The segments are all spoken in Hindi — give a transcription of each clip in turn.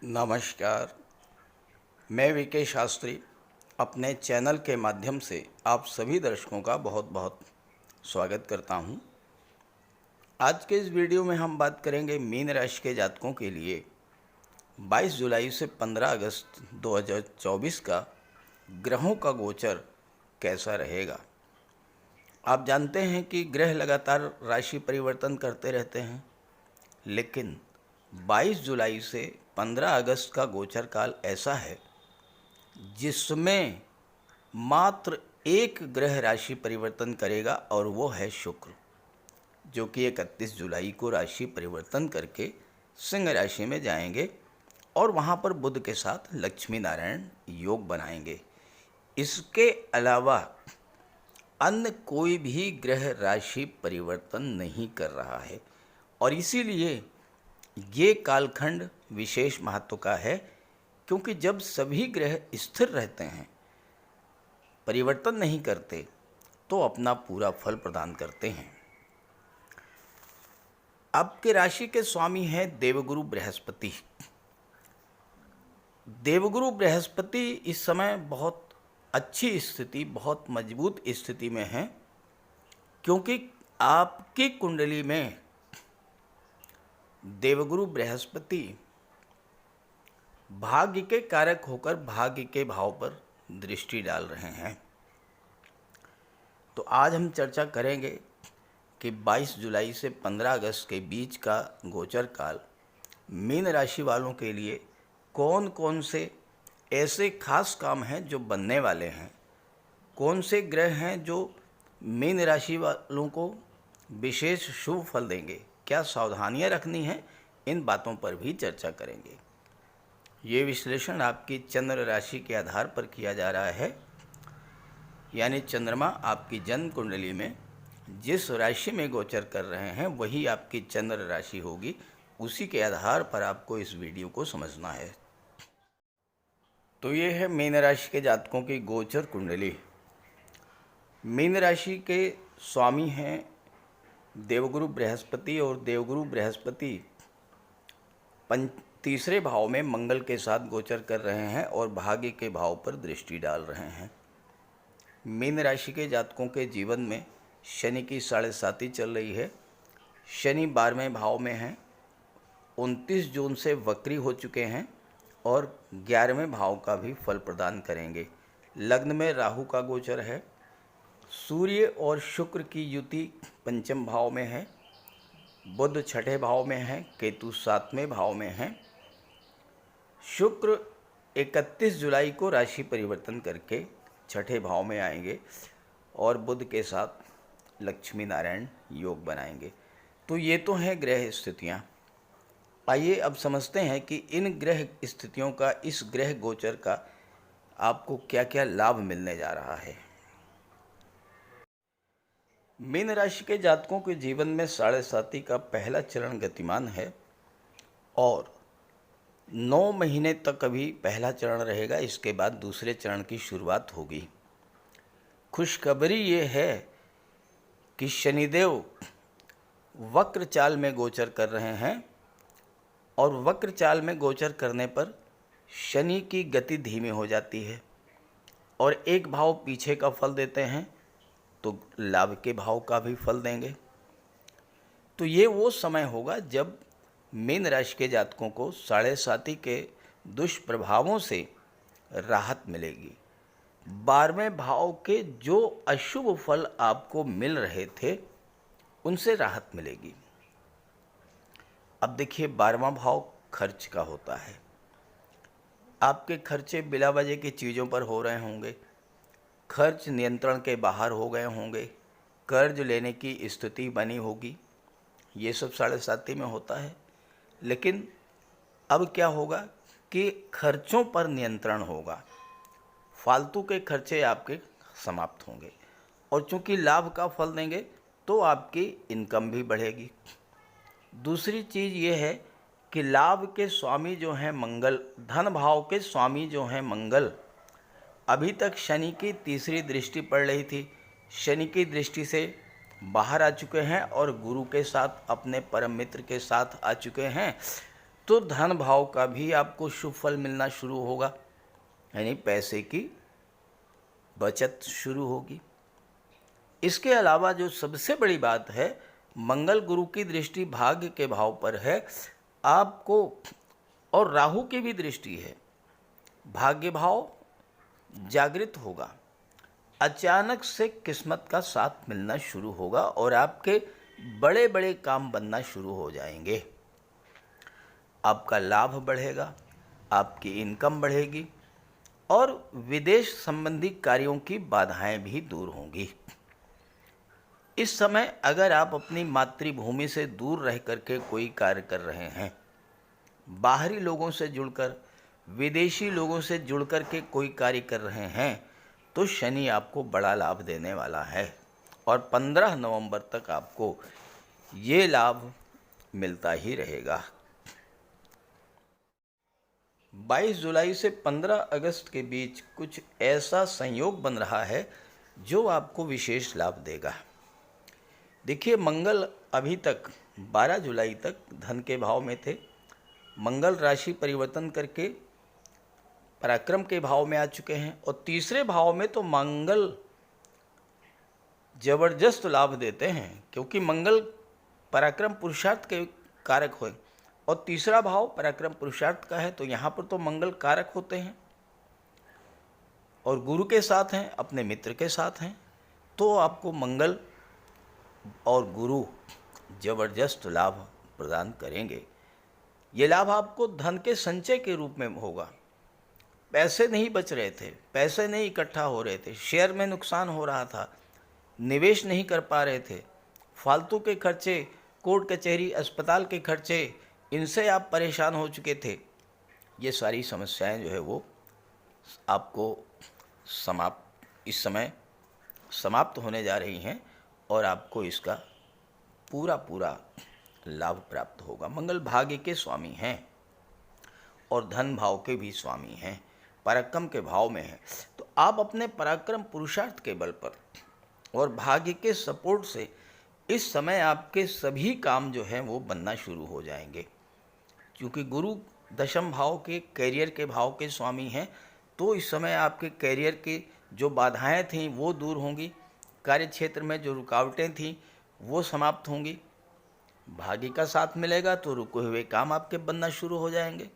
नमस्कार। मैं वीके शास्त्री अपने चैनल के माध्यम से आप सभी दर्शकों का बहुत बहुत स्वागत करता हूं। आज के इस वीडियो में हम बात करेंगे मीन राशि के जातकों के लिए 22 जुलाई से 15 अगस्त 2024 का ग्रहों का गोचर कैसा रहेगा। आप जानते हैं कि ग्रह लगातार राशि परिवर्तन करते रहते हैं, लेकिन 22 जुलाई से 15 अगस्त का गोचर काल ऐसा है जिसमें मात्र एक ग्रह राशि परिवर्तन करेगा और वो है शुक्र, जो कि 31 जुलाई को राशि परिवर्तन करके सिंह राशि में जाएंगे और वहाँ पर बुध के साथ लक्ष्मी नारायण योग बनाएंगे। इसके अलावा अन्य कोई भी ग्रह राशि परिवर्तन नहीं कर रहा है और इसीलिए ये कालखंड विशेष महत्व का है, क्योंकि जब सभी ग्रह स्थिर रहते हैं, परिवर्तन नहीं करते, तो अपना पूरा फल प्रदान करते हैं। आपके राशि के स्वामी हैं देवगुरु बृहस्पति। देवगुरु बृहस्पति इस समय बहुत अच्छी स्थिति, बहुत मजबूत स्थिति में हैं, क्योंकि आपकी कुंडली में देवगुरु बृहस्पति भाग्य के कारक होकर भाग्य के भाव पर दृष्टि डाल रहे हैं। तो आज हम चर्चा करेंगे कि 22 जुलाई से 15 अगस्त के बीच का गोचर काल मीन राशि वालों के लिए कौन कौन से ऐसे खास काम हैं जो बनने वाले हैं, कौन से ग्रह हैं जो मीन राशि वालों को विशेष शुभ फल देंगे, क्या सावधानियां रखनी हैं, इन बातों पर भी चर्चा करेंगे। ये विश्लेषण आपकी चंद्र राशि के आधार पर किया जा रहा है, यानी चंद्रमा आपकी जन्म कुंडली में जिस राशि में गोचर कर रहे हैं वही आपकी चंद्र राशि होगी। उसी के आधार पर आपको इस वीडियो को समझना है। तो ये है मीन राशि के जातकों की गोचर कुंडली। मीन राशि के स्वामी हैं देवगुरु बृहस्पति और देवगुरु बृहस्पति तीसरे भाव में मंगल के साथ गोचर कर रहे हैं और भाग्य के भाव पर दृष्टि डाल रहे हैं। मीन राशि के जातकों के जीवन में शनि की 7.5 चल रही है। शनि 12वें भाव में हैं, 29 जून से वक्री हो चुके हैं और 11वें भाव का भी फल प्रदान करेंगे। लग्न में राहु का गोचर है। सूर्य और शुक्र की युति पंचम भाव में है, बुध 6ठे भाव में है, केतु 7वें भाव में है। शुक्र 31 जुलाई को राशि परिवर्तन करके 6ठे भाव में आएंगे और बुध के साथ लक्ष्मी नारायण योग बनाएंगे। तो ये तो हैं ग्रह स्थितियाँ। आइए अब समझते हैं कि इन ग्रह स्थितियों का, इस ग्रह गोचर का आपको क्या क्या लाभ मिलने जा रहा है। मीन राशि के जातकों के जीवन में 7.5 का पहला चरण गतिमान है और 9 महीने तक अभी पहला चरण रहेगा। इसके बाद दूसरे चरण की शुरुआत होगी। खुशखबरी ये है कि शनिदेव वक्र चाल में गोचर कर रहे हैं और वक्र चाल में गोचर करने पर शनि की गति धीमी हो जाती है और एक भाव पीछे का फल देते हैं तो लाभ के भाव का भी फल देंगे। तो ये वो समय होगा जब मीन राशि के जातकों को 7.5 के दुष्प्रभावों से राहत मिलेगी। 12वें भाव के जो अशुभ फल आपको मिल रहे थे उनसे राहत मिलेगी। अब देखिए, 12वां भाव खर्च का होता है। आपके खर्चे बिला वजह की चीज़ों पर हो रहे होंगे, खर्च नियंत्रण के बाहर हो गए होंगे, कर्ज लेने की स्थिति बनी होगी। ये सब 7.5 में होता है। लेकिन अब क्या होगा कि खर्चों पर नियंत्रण होगा, फालतू के खर्चे आपके समाप्त होंगे और चूंकि लाभ का फल देंगे तो आपकी इनकम भी बढ़ेगी। दूसरी चीज़ ये है कि लाभ के स्वामी जो हैं मंगल, धन भाव के स्वामी जो हैं मंगल, अभी तक शनि की तीसरी दृष्टि पड़ रही थी, शनि की दृष्टि से बाहर आ चुके हैं और गुरु के साथ, अपने परम मित्र के साथ आ चुके हैं। तो धन भाव का भी आपको शुभ फल मिलना शुरू होगा, यानी पैसे की बचत शुरू होगी। इसके अलावा जो सबसे बड़ी बात है, मंगल गुरु की दृष्टि भाग्य के भाव पर है आपको, और राहु की भी दृष्टि है। भाग्य भाव जागृत होगा, अचानक से किस्मत का साथ मिलना शुरू होगा और आपके बड़े बड़े काम बनना शुरू हो जाएंगे। आपका लाभ बढ़ेगा, आपकी इनकम बढ़ेगी और विदेश संबंधी कार्यों की बाधाएं भी दूर होंगी। इस समय अगर आप अपनी मातृभूमि से दूर रह करके कोई कार्य कर रहे हैं, बाहरी लोगों से जुड़कर, विदेशी लोगों से जुड़कर के कोई कार्य कर रहे हैं, तो शनि आपको बड़ा लाभ देने वाला है और 15 नवंबर तक आपको ये लाभ मिलता ही रहेगा। 22 जुलाई से 15 अगस्त के बीच कुछ ऐसा संयोग बन रहा है जो आपको विशेष लाभ देगा। देखिए, मंगल अभी तक 12 जुलाई तक धन के भाव में थे। मंगल राशि परिवर्तन करके पराक्रम के भाव में आ चुके हैं और तीसरे भाव में तो मंगल जबरदस्त लाभ देते हैं, क्योंकि मंगल पराक्रम पुरुषार्थ के कारक हुए और तीसरा भाव पराक्रम पुरुषार्थ का है, तो यहाँ पर तो मंगल कारक होते हैं और गुरु के साथ हैं, अपने मित्र के साथ हैं, तो आपको मंगल और गुरु जबरदस्त लाभ प्रदान करेंगे। ये लाभ आपको धन के संचय के रूप में होगा। पैसे नहीं बच रहे थे, पैसे नहीं इकट्ठा हो रहे थे, शेयर में नुकसान हो रहा था, निवेश नहीं कर पा रहे थे, फालतू के खर्चे, कोर्ट कचहरी, अस्पताल के खर्चे, इनसे आप परेशान हो चुके थे। ये सारी समस्याएं जो है वो आपको इस समय समाप्त होने जा रही हैं और आपको इसका पूरा लाभ प्राप्त होगा। मंगल भाग्य के स्वामी हैं और धन भाव के भी स्वामी हैं, पराक्रम के भाव में हैं, तो आप अपने पराक्रम पुरुषार्थ के बल पर और भाग्य के सपोर्ट से इस समय आपके सभी काम जो हैं वो बनना शुरू हो जाएंगे। क्योंकि गुरु दशम भाव के कैरियर के भाव के स्वामी हैं, तो इस समय आपके कैरियर की जो बाधाएं थीं वो दूर होंगी, कार्य क्षेत्र में जो रुकावटें थीं वो समाप्त होंगी, भाग्य का साथ मिलेगा तो रुके हुए काम आपके बनना शुरू हो जाएंगे।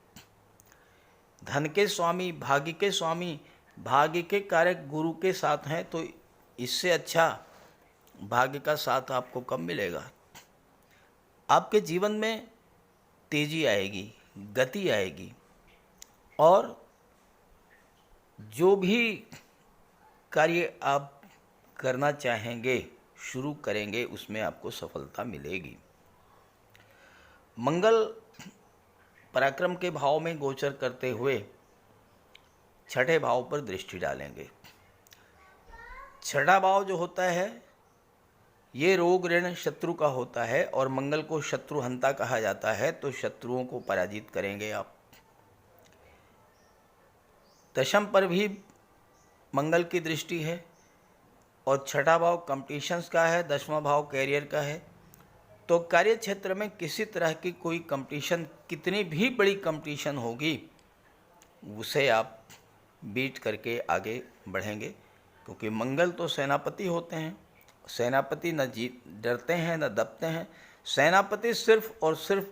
धन के स्वामी, भाग्य के स्वामी, भाग्य के कारक गुरु के साथ हैं, तो इससे अच्छा भाग्य का साथ आपको कब मिलेगा। आपके जीवन में तेजी आएगी, गति आएगी और जो भी कार्य आप करना चाहेंगे, शुरू करेंगे, उसमें आपको सफलता मिलेगी। मंगल पराक्रम के भाव में गोचर करते हुए छठे भाव पर दृष्टि डालेंगे। छठा भाव जो होता है ये रोग ऋण शत्रु का होता है और मंगल को शत्रुहंता कहा जाता है, तो शत्रुओं को पराजित करेंगे आप। दशम पर भी मंगल की दृष्टि है और छठा भाव कंपटीशंस का है, 10वां भाव कैरियर का है, तो कार्य क्षेत्र में किसी तरह की कोई कंपटीशन, कितनी भी बड़ी कंपटीशन होगी, उसे आप बीट करके आगे बढ़ेंगे। क्योंकि मंगल तो सेनापति होते हैं, सेनापति न डरते हैं न दबते हैं, सेनापति सिर्फ और सिर्फ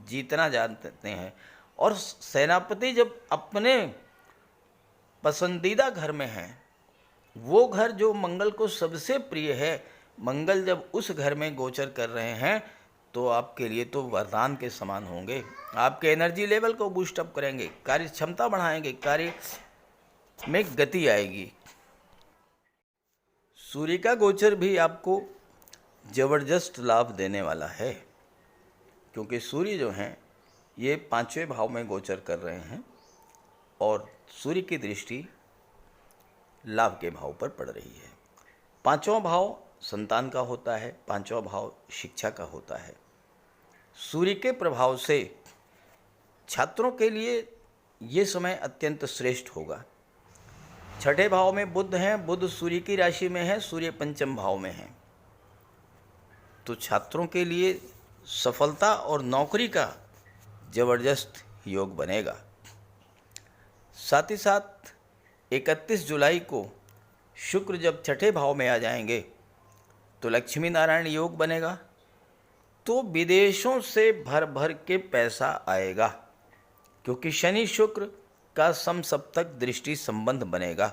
जीतना जानते हैं। और सेनापति जब अपने पसंदीदा घर में हैं, वो घर जो मंगल को सबसे प्रिय है, मंगल जब उस घर में गोचर कर रहे हैं तो आपके लिए तो वरदान के समान होंगे। आपके एनर्जी लेवल को बूस्टअप करेंगे, कार्य क्षमता बढ़ाएंगे, कार्य में गति आएगी। सूर्य का गोचर भी आपको जबरदस्त लाभ देने वाला है, क्योंकि सूर्य जो हैं ये 5वें भाव में गोचर कर रहे हैं और सूर्य की दृष्टि लाभ के भाव पर पड़ रही है। 5वां भाव संतान का होता है, 5वां भाव शिक्षा का होता है। सूर्य के प्रभाव से छात्रों के लिए ये समय अत्यंत श्रेष्ठ होगा। छठे भाव में बुध हैं, बुध सूर्य की राशि में है, सूर्य पंचम भाव में है, तो छात्रों के लिए सफलता और नौकरी का ज़बरदस्त योग बनेगा। साथ ही साथ 31 जुलाई को शुक्र जब छठे भाव में आ जाएंगे तो लक्ष्मी नारायण योग बनेगा, तो विदेशों से भर भर के पैसा आएगा, क्योंकि शनि शुक्र का समसप्तक दृष्टि संबंध बनेगा,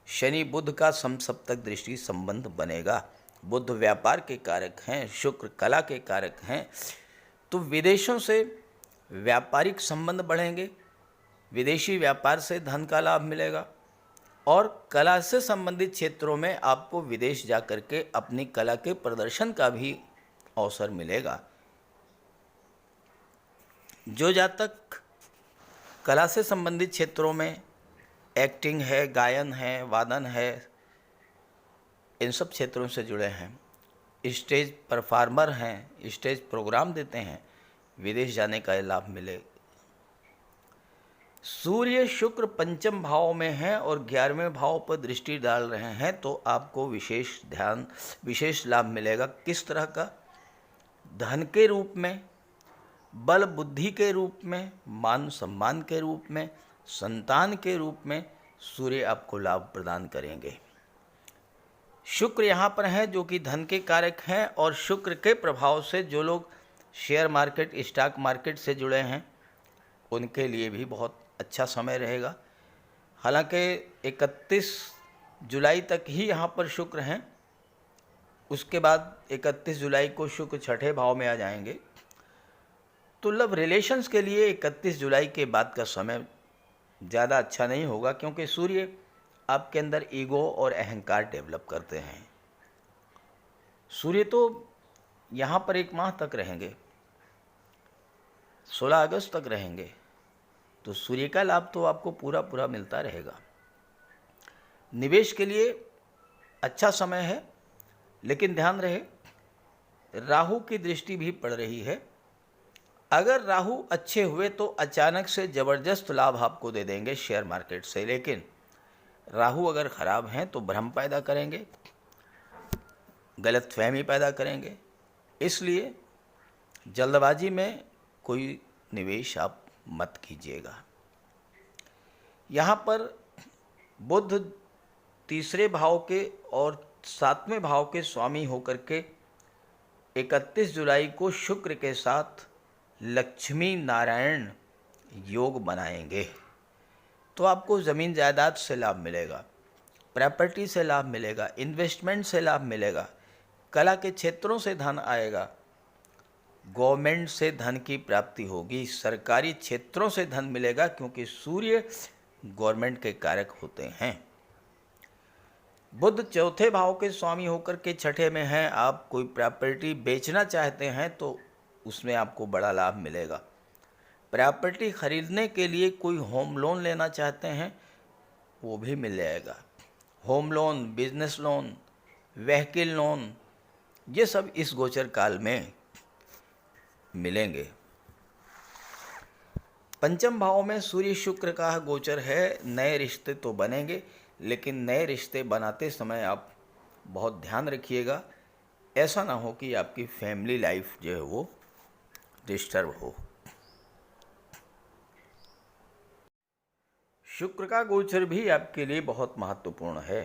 शनि बुध का समसप्तक दृष्टि संबंध बनेगा। बुध व्यापार के कारक हैं, शुक्र कला के कारक हैं, तो विदेशों से व्यापारिक संबंध बढ़ेंगे, विदेशी व्यापार से धन का लाभ मिलेगा और कला से संबंधित क्षेत्रों में आपको विदेश जा कर के अपनी कला के प्रदर्शन का भी अवसर मिलेगा। जो जातक कला से संबंधित क्षेत्रों में एक्टिंग है, गायन है, वादन है, इन सब क्षेत्रों से जुड़े हैं, स्टेज परफॉर्मर हैं, स्टेज प्रोग्राम देते हैं, विदेश जाने का लाभ मिले। सूर्य शुक्र पंचम भाव में हैं और 11वें भाव पर दृष्टि डाल रहे हैं, तो आपको विशेष लाभ मिलेगा। किस तरह का? धन के रूप में, बल बुद्धि के रूप में, मान सम्मान के रूप में, संतान के रूप में सूर्य आपको लाभ प्रदान करेंगे। शुक्र यहाँ पर हैं जो कि धन के कारक हैं, और शुक्र के प्रभाव से जो लोग शेयर मार्केट, स्टॉक मार्केट से जुड़े हैं उनके लिए भी बहुत अच्छा समय रहेगा। हालांकि 31 जुलाई तक ही यहाँ पर शुक्र हैं, उसके बाद 31 जुलाई को शुक्र छठे भाव में आ जाएंगे, तो लव रिलेशंस के लिए 31 जुलाई के बाद का समय ज़्यादा अच्छा नहीं होगा, क्योंकि सूर्य आपके अंदर ईगो और अहंकार डेवलप करते हैं। सूर्य तो यहाँ पर 1 माह तक रहेंगे, 16 अगस्त तक रहेंगे, तो सूर्य का लाभ तो आपको पूरा मिलता रहेगा। निवेश के लिए अच्छा समय है, लेकिन ध्यान रहे राहु की दृष्टि भी पड़ रही है। अगर राहु अच्छे हुए तो अचानक से ज़बरदस्त लाभ आपको दे देंगे शेयर मार्केट से, लेकिन राहु अगर ख़राब हैं तो भ्रम पैदा करेंगे, गलतफहमी पैदा करेंगे। इसलिए जल्दबाजी में कोई निवेश आप मत कीजिएगा। यहाँ पर बुध तीसरे भाव के और 7वें भाव के स्वामी होकर के 31 जुलाई को शुक्र के साथ लक्ष्मी नारायण योग बनाएंगे, तो आपको ज़मीन जायदाद से लाभ मिलेगा, प्रॉपर्टी से लाभ मिलेगा, इन्वेस्टमेंट से लाभ मिलेगा, कला के क्षेत्रों से धन आएगा, गवर्नमेंट से धन की प्राप्ति होगी, सरकारी क्षेत्रों से धन मिलेगा, क्योंकि सूर्य गवर्नमेंट के कारक होते हैं। बुध चौथे भाव के स्वामी होकर के छठे में हैं। आप कोई प्रॉपर्टी बेचना चाहते हैं तो उसमें आपको बड़ा लाभ मिलेगा। प्रॉपर्टी खरीदने के लिए कोई होम लोन लेना चाहते हैं वो भी मिल जाएगा। Home loan, business loan, vehicle loan, ये सब इस गोचर काल में मिलेंगे। पंचम भाव में सूर्य शुक्र का गोचर है। नए रिश्ते तो बनेंगे, लेकिन नए रिश्ते बनाते समय आप बहुत ध्यान रखिएगा, ऐसा ना हो कि आपकी फैमिली लाइफ जो है वो डिस्टर्ब हो। शुक्र का गोचर भी आपके लिए बहुत महत्वपूर्ण है,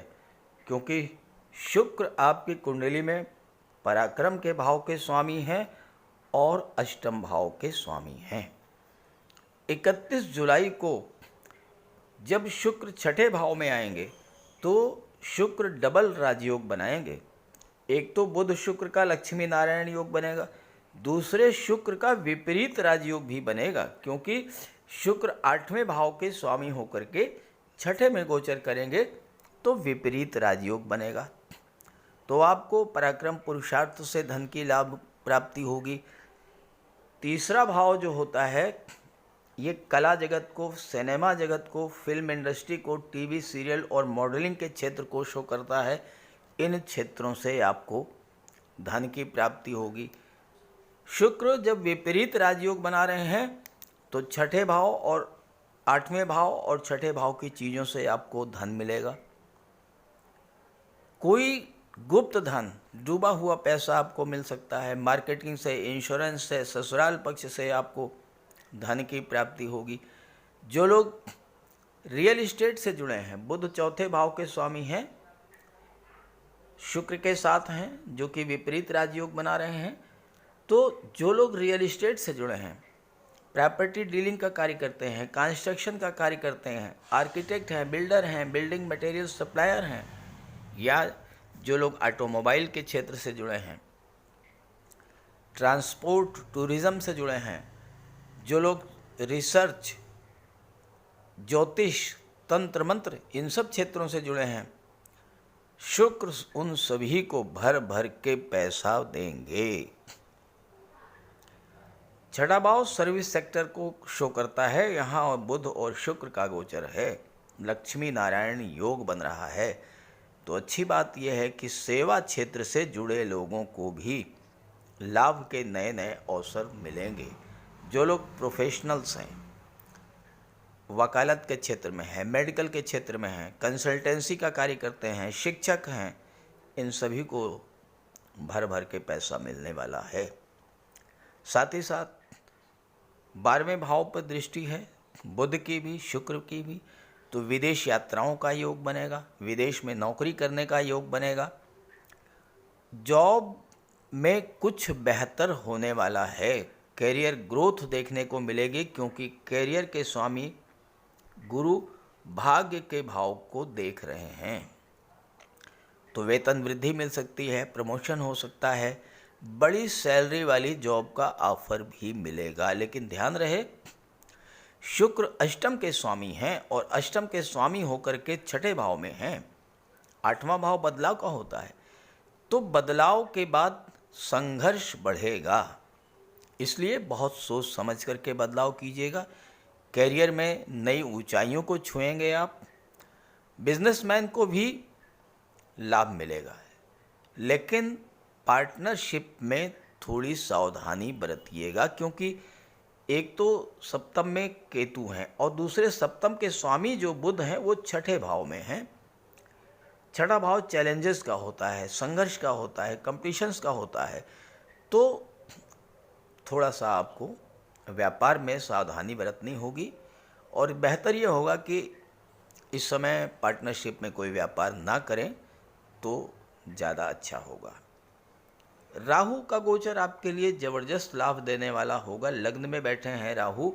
क्योंकि शुक्र आपकी कुंडली में पराक्रम के भाव के स्वामी हैं और अष्टम भाव के स्वामी हैं। 31 जुलाई को जब शुक्र छठे भाव में आएंगे तो शुक्र डबल राजयोग बनाएंगे। एक तो बुध शुक्र का लक्ष्मी नारायण योग बनेगा, दूसरे शुक्र का विपरीत राजयोग भी बनेगा, क्योंकि शुक्र 8वें भाव के स्वामी होकर के छठे में गोचर करेंगे तो विपरीत राजयोग बनेगा। तो आपको पराक्रम पुरुषार्थ से धन की लाभ प्राप्ति होगी। तीसरा भाव जो होता है ये कला जगत को, सिनेमा जगत को, फिल्म इंडस्ट्री को, टीवी सीरियल और मॉडलिंग के क्षेत्र को शो करता है। इन क्षेत्रों से आपको धन की प्राप्ति होगी। शुक्र जब विपरीत राजयोग बना रहे हैं तो छठे भाव और 8वें भाव और छठे भाव की चीज़ों से आपको धन मिलेगा। कोई गुप्त धन, डूबा हुआ पैसा आपको मिल सकता है। मार्केटिंग से, इंश्योरेंस से, ससुराल पक्ष से आपको धन की प्राप्ति होगी। जो लोग रियल इस्टेट से जुड़े हैं, बुध चौथे भाव के स्वामी हैं, शुक्र के साथ हैं, जो कि विपरीत राजयोग बना रहे हैं। तो जो लोग रियल इस्टेट से जुड़े हैं, प्रॉपर्टी डीलिंग का कार्य करते हैं, कंस्ट्रक्शन का कार्य करते हैं, आर्किटेक्ट हैं, बिल्डर हैं, बिल्डिंग मटेरियल सप्लायर हैं, या जो लोग ऑटोमोबाइल के क्षेत्र से जुड़े हैं, ट्रांसपोर्ट टूरिज़्म से जुड़े हैं, जो लोग रिसर्च, ज्योतिष, तंत्र मंत्र, इन सब क्षेत्रों से जुड़े हैं, शुक्र उन सभी को भर भर के पैसा देंगे। छठा भाव सर्विस सेक्टर को शो करता है, यहाँ बुध और शुक्र का गोचर है, लक्ष्मी नारायण योग बन रहा है। तो अच्छी बात यह है कि सेवा क्षेत्र से जुड़े लोगों को भी लाभ के नए नए अवसर मिलेंगे। जो लोग प्रोफेशनल्स हैं, वकालत के क्षेत्र में हैं, मेडिकल के क्षेत्र में हैं, कंसल्टेंसी का कार्य करते हैं, शिक्षक हैं, इन सभी को भर भर के पैसा मिलने वाला है। साथ ही साथ 12वें भाव पर दृष्टि है बुध की भी, शुक्र की भी, तो विदेश यात्राओं का योग बनेगा, विदेश में नौकरी करने का योग बनेगा, जॉब में कुछ बेहतर होने वाला है, कैरियर ग्रोथ देखने को मिलेगी, क्योंकि कैरियर के स्वामी गुरु भाग्य के भाव को देख रहे हैं। तो वेतन वृद्धि मिल सकती है, प्रमोशन हो सकता है, बड़ी सैलरी वाली जॉब का ऑफर भी मिलेगा। लेकिन ध्यान रहे, शुक्र अष्टम के स्वामी हैं और अष्टम के स्वामी होकर के छठे भाव में हैं। 8वां भाव बदलाव का होता है, तो बदलाव के बाद संघर्ष बढ़ेगा, इसलिए बहुत सोच समझ करके बदलाव कीजिएगा। कैरियर में नई ऊंचाइयों को छुएंगे आप। बिजनेसमैन को भी लाभ मिलेगा, लेकिन पार्टनरशिप में थोड़ी सावधानी बरतिएगा, क्योंकि एक तो सप्तम में केतु हैं और दूसरे सप्तम के स्वामी जो बुध हैं वो छठे भाव में हैं। छठा भाव चैलेंजेस का होता है, संघर्ष का होता है, कंपटीशंस का होता है। तो थोड़ा सा आपको व्यापार में सावधानी बरतनी होगी और बेहतर ये होगा कि इस समय पार्टनरशिप में कोई व्यापार ना करें तो ज़्यादा अच्छा होगा। राहु का गोचर आपके लिए ज़बरदस्त लाभ देने वाला होगा। लग्न में बैठे हैं राहु,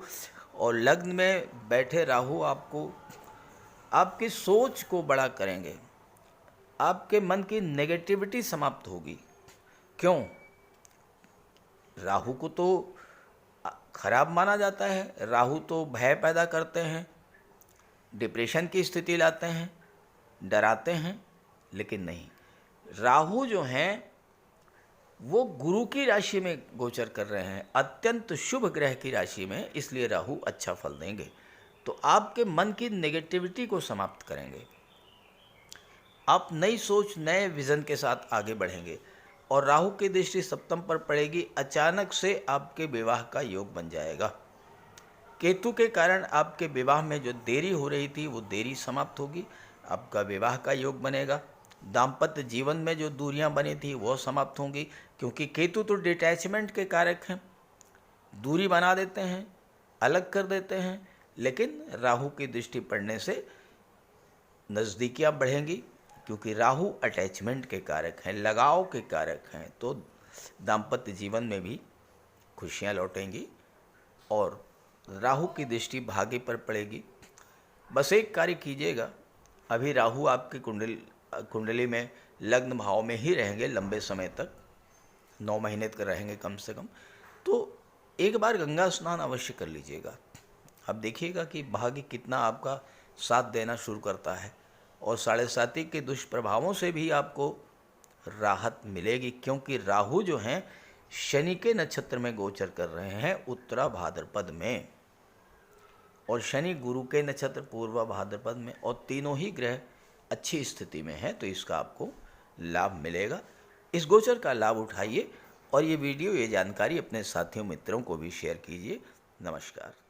और लग्न में बैठे राहु आपको आपकी सोच को बड़ा करेंगे, आपके मन की नेगेटिविटी समाप्त होगी। क्यों? राहु को तो खराब माना जाता है, राहु तो भय पैदा करते हैं, डिप्रेशन की स्थिति लाते हैं, डराते हैं। लेकिन नहीं, राहु जो हैं वो गुरु की राशि में गोचर कर रहे हैं, अत्यंत शुभ ग्रह की राशि में, इसलिए राहु अच्छा फल देंगे। तो आपके मन की नेगेटिविटी को समाप्त करेंगे, आप नई सोच, नए विज़न के साथ आगे बढ़ेंगे। और राहु की दृष्टि सप्तम पर पड़ेगी, अचानक से आपके विवाह का योग बन जाएगा। केतु के कारण आपके विवाह में जो देरी हो रही थी वो देरी समाप्त होगी, आपका विवाह का योग बनेगा। दाम्पत्य जीवन में जो दूरियां बनी थी वो समाप्त होंगी, क्योंकि केतु तो डिटैचमेंट के कारक हैं, दूरी बना देते हैं, अलग कर देते हैं। लेकिन राहु की दृष्टि पड़ने से नज़दीकियाँ बढ़ेंगी, क्योंकि राहु अटैचमेंट के कारक हैं, लगाव के कारक हैं। तो दाम्पत्य जीवन में भी खुशियाँ लौटेंगी और राहु की दृष्टि भाग्य पर पड़ेगी। बस एक कार्य कीजिएगा, अभी राहु आपकी कुंडली में लग्न भाव में ही रहेंगे लंबे समय तक, 9 महीने तक रहेंगे कम से कम। तो एक बार गंगा स्नान अवश्य कर लीजिएगा। अब देखिएगा कि भाग्य कितना आपका साथ देना शुरू करता है, और 7.5 के दुष्प्रभावों से भी आपको राहत मिलेगी, क्योंकि राहु जो हैं शनि के नक्षत्र में गोचर कर रहे हैं, उत्तरा भाद्रपद में, और शनि गुरु के नक्षत्र पूर्वा भाद्रपद में, और तीनों ही ग्रह अच्छी स्थिति में है। तो इसका आपको लाभ मिलेगा। इस गोचर का लाभ उठाइए और ये वीडियो, ये जानकारी अपने साथियों मित्रों को भी शेयर कीजिए। नमस्कार।